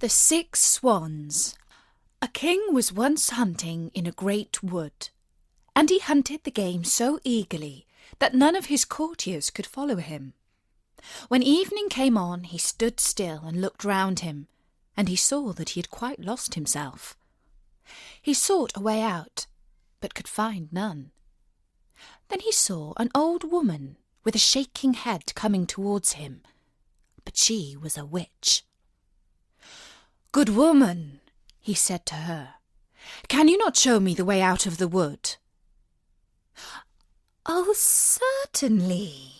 The Six Swans. A king was once hunting in a great wood, and he hunted the game so eagerly that none of his courtiers could follow him. When evening came on, he stood still and looked round him, and he saw that he had quite lost himself. He sought a way out, but could find none. Then he saw an old woman with a shaking head coming towards him, but she was a witch. "Good woman," he said to her, "can you not show me the way out of the wood?" "Oh, certainly,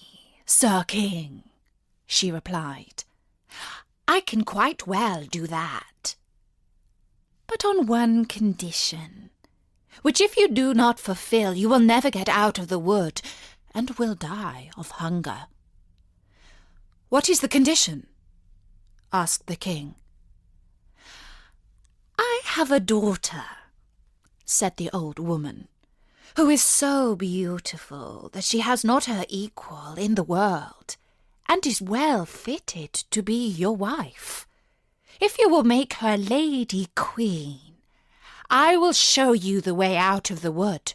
Sir King," she replied. "I can quite well do that. But on one condition, which if you do not fulfill, you will never get out of the wood and will die of hunger." "What is the condition?" asked the king. "I have a daughter," said the old woman, "who is so beautiful that she has not her equal in the world, and is well fitted to be your wife. If you will make her lady queen, I will show you the way out of the wood."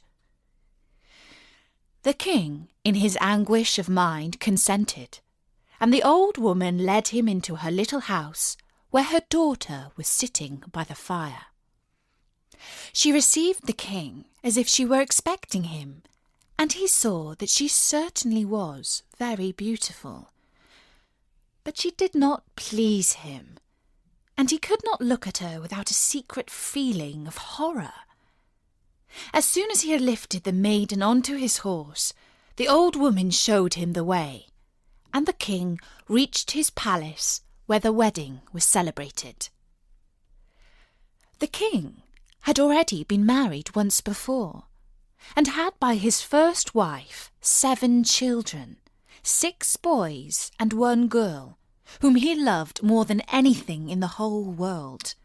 The king, in his anguish of mind, consented, and the old woman led him into her little house, where her daughter was sitting by the fire. She received the king as if she were expecting him, and he saw that she certainly was very beautiful. But she did not please him, and he could not look at her without a secret feeling of horror. As soon as he had lifted the maiden onto his horse, the old woman showed him the way, and the king reached his palace where the wedding was celebrated. The king had already been married once before, and had by his first wife 7 children, 6 boys and 1 girl, whom he loved more than anything in the whole world.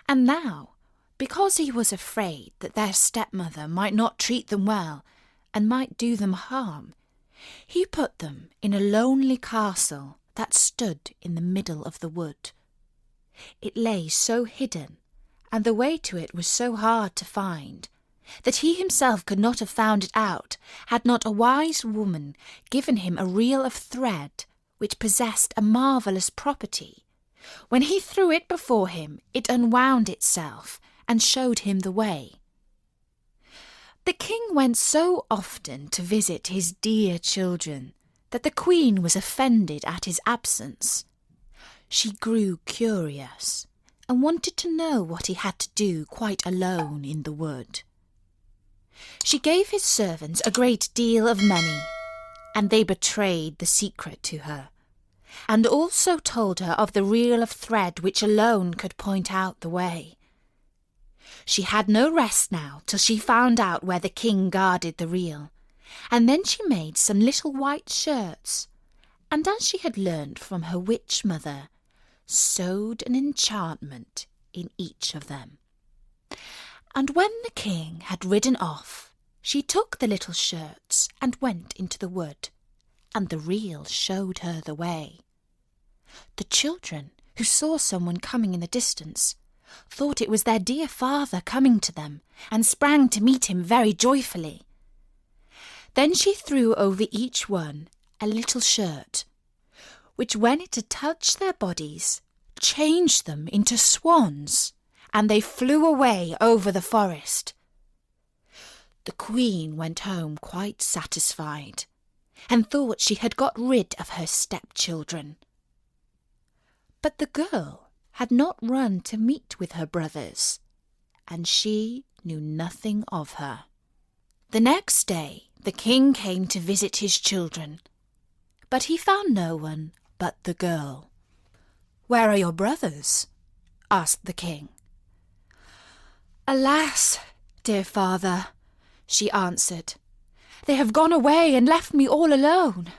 And now, because he was afraid that their stepmother might not treat them well and might do them harm, he put them in a lonely castle that stood in the middle of the wood. It lay so hidden, and the way to it was so hard to find, that he himself could not have found it out had not a wise woman given him a reel of thread which possessed a marvellous property. When he threw it before him, it unwound itself and showed him the way. The king went so often to visit his dear children that the queen was offended at his absence. She grew curious and wanted to know what he had to do quite alone in the wood. She gave his servants a great deal of money, and they betrayed the secret to her, and also told her of the reel of thread which alone could point out the way. She had no rest now till she found out where the king guarded the reel, and then she made some little white shirts, and as she had learnt from her witch mother, sewed an enchantment in each of them. And when the king had ridden off, she took the little shirts and went into the wood, and the reel showed her the way. The children, who saw someone coming in the distance, thought it was their dear father coming to them, and sprang to meet him very joyfully. Then she threw over each one a little shirt, which when it had touched their bodies, changed them into swans, and they flew away over the forest. The queen went home quite satisfied, and thought she had got rid of her stepchildren. But the girl had not run to meet with her brothers, and she knew nothing of her. The next day the king came to visit his children, but he found no one but the girl. "Where are your brothers?" asked the king. "Alas, dear father," she answered, "they have gone away and left me all alone."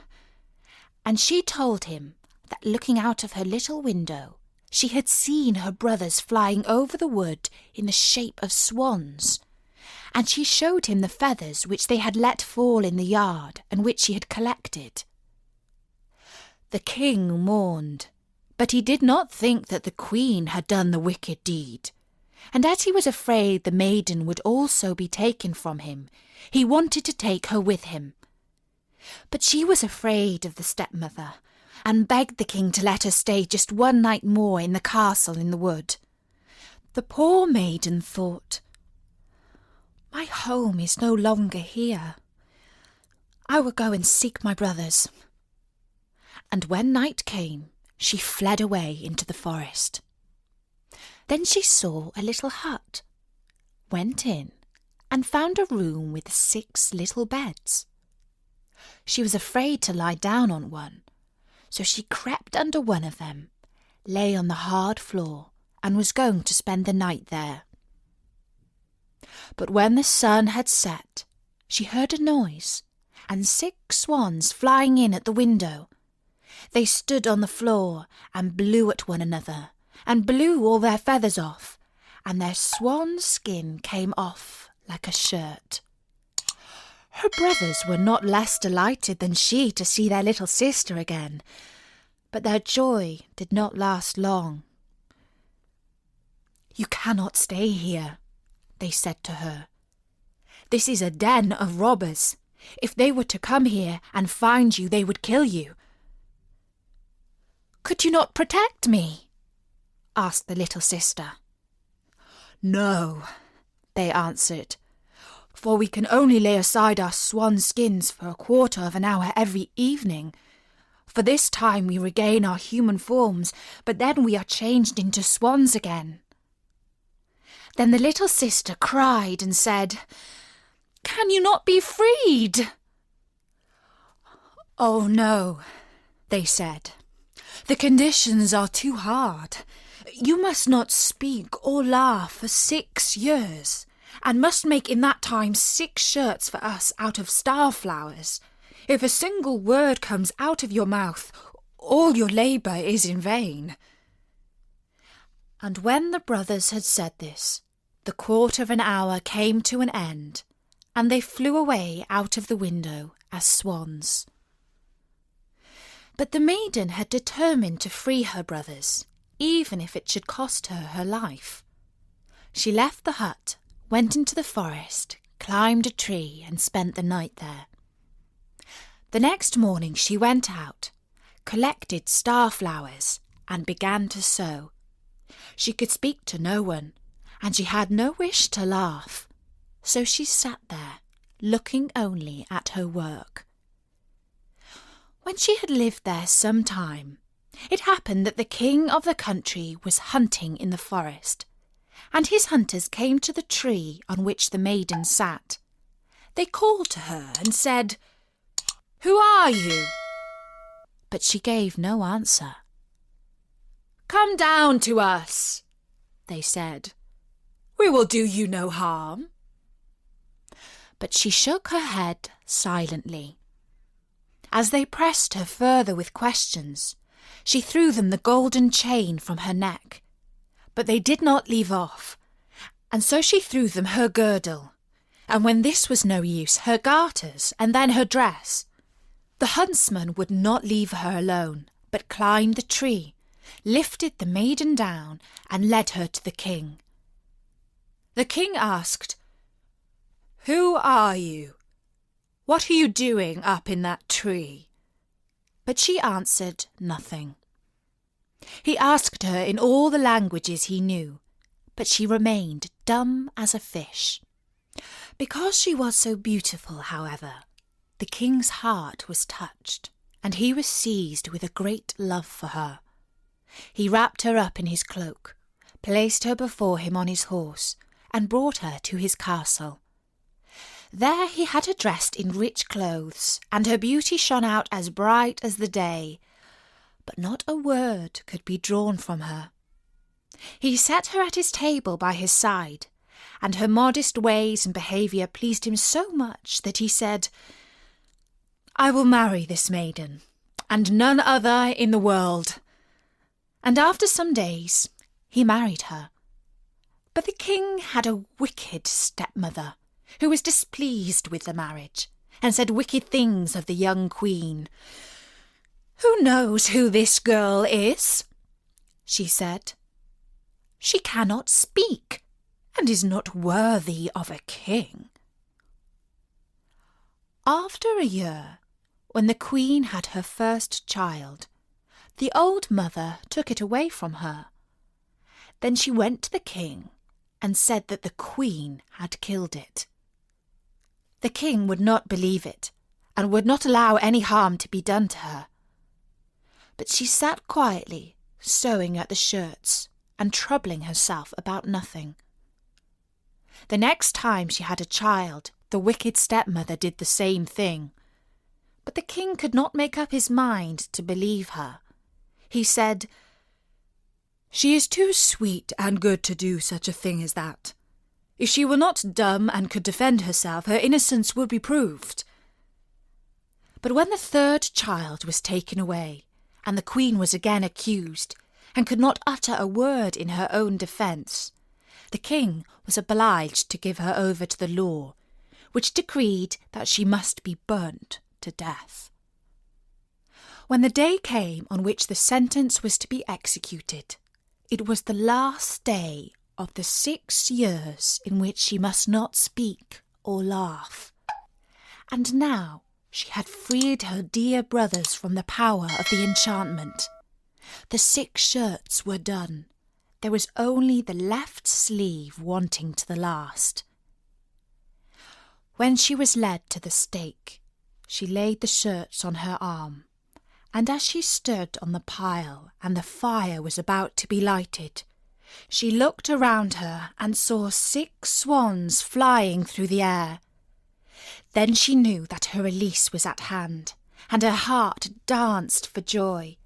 And she told him that looking out of her little window, she had seen her brothers flying over the wood in the shape of swans, and she showed him the feathers which they had let fall in the yard and which she had collected. The king mourned, But he did not think that the queen had done the wicked deed, and as he was afraid the maiden would also be taken from him, he wanted to take her with him. But she was afraid of the stepmother, and begged the king to let her stay just one night more in the castle in the wood. The poor maiden thought, "My home is no longer here. I will go and seek my brothers." And when night came, she fled away into the forest. Then she saw a little hut, went in, and found a room with 6 little beds. She was afraid to lie down on one, so she crept under one of them, lay on the hard floor, and was going to spend the night there. But when the sun had set, she heard a noise, and 6 swans flying in at the window. They stood on the floor and blew at one another, and blew all their feathers off, and their swan skin came off like a shirt. Her brothers were not less delighted than she to see their little sister again, but their joy did not last long. "You cannot stay here," they said to her. "This is a den of robbers. If they were to come here and find you, they would kill you." "Could you not protect me?" asked the little sister. "No," they answered, "for we can only lay aside our swan skins for a quarter of an hour every evening. For this time we regain our human forms, but then we are changed into swans again." Then the little sister cried and said, "Can you not be freed?" "Oh no," they said. "The conditions are too hard. You must not speak or laugh for 6 years, and must make in that time 6 shirts for us out of starflowers. If a single word comes out of your mouth, all your labour is in vain." And when the brothers had said this, the quarter of an hour came to an end, and they flew away out of the window as swans. But the maiden had determined to free her brothers, even if it should cost her her life. She left the hut, went into the forest, climbed a tree, and spent the night there. The next morning she went out, collected starflowers, and began to sew. She could speak to no one, and she had no wish to laugh, so she sat there, looking only at her work. When she had lived there some time, it happened that the king of the country was hunting in the forest, and his hunters came to the tree on which the maiden sat. They called to her and said, "Who are you?" But she gave no answer. "Come down to us," they said. "We will do you no harm." But she shook her head silently. As they pressed her further with questions, she threw them the golden chain from her neck. But they did not leave off, and so she threw them her girdle, and when this was no use, her garters, and then her dress. The huntsman would not leave her alone, but climbed the tree, lifted the maiden down, and led her to the king. The king asked, "Who are you? What are you doing up in that tree?" But she answered nothing. He asked her in all the languages he knew, but she remained dumb as a fish. Because she was so beautiful, however, the king's heart was touched, and he was seized with a great love for her. He wrapped her up in his cloak, placed her before him on his horse, and brought her to his castle. There he had her dressed in rich clothes, and her beauty shone out as bright as the day, but not a word could be drawn from her. He set her at his table by his side, and her modest ways and behaviour pleased him so much that he said, "I will marry this maiden, and none other in the world." And after some days he married her. But the king had a wicked stepmother, who was displeased with the marriage, and said wicked things of the young queen. "Who knows who this girl is?" she said. "She cannot speak, and is not worthy of a king." After a year, when the queen had her first child, the old mother took it away from her. Then she went to the king and said that the queen had killed it. The king would not believe it and would not allow any harm to be done to her. But she sat quietly, sewing at the shirts and troubling herself about nothing. The next time she had a child, the wicked stepmother did the same thing. But the king could not make up his mind to believe her. He said, "She is too sweet and good to do such a thing as that. If she were not dumb and could defend herself, her innocence would be proved." But when the third child was taken away, and the queen was again accused, and could not utter a word in her own defence, the king was obliged to give her over to the law, which decreed that she must be burnt to death. When the day came on which the sentence was to be executed, it was the last day of the 6 years in which she must not speak or laugh. And now she had freed her dear brothers from the power of the enchantment. The 6 shirts were done. There was only the left sleeve wanting to the last. When she was led to the stake, she laid the shirts on her arm, and as she stood on the pile and the fire was about to be lighted, she looked around her and saw 6 swans flying through the air. Then she knew that her release was at hand, and her heart danced for joy.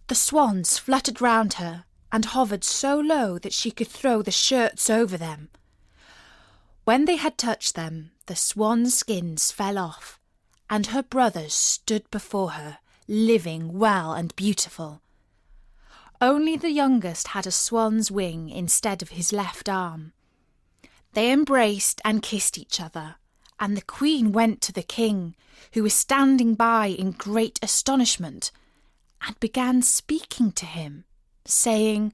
The swans fluttered round her and hovered so low that she could throw the shirts over them. When they had touched them, the swan skins fell off, and her brothers stood before her, living well and beautiful. Only the youngest had a swan's wing instead of his left arm. They embraced and kissed each other, and the queen went to the king, who was standing by in great astonishment, and began speaking to him, saying,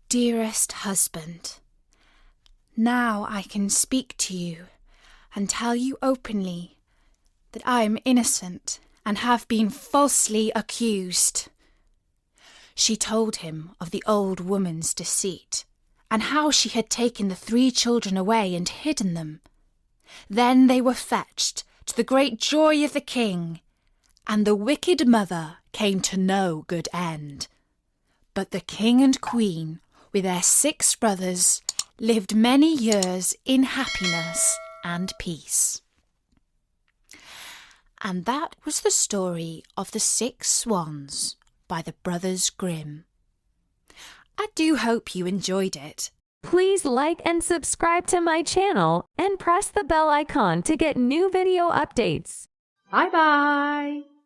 "Dearest husband, now I can speak to you and tell you openly that I am innocent and have been falsely accused." She told him of the old woman's deceit, and how she had taken the 3 children away and hidden them. Then they were fetched, to the great joy of the king, and the wicked mother came to no good end. But the king and queen, with their 6 brothers, lived many years in happiness and peace. And that was the story of the 6 Swans by the Brothers Grimm. I do hope you enjoyed it. Please like and subscribe to my channel and press the bell icon to get new video updates. Bye bye!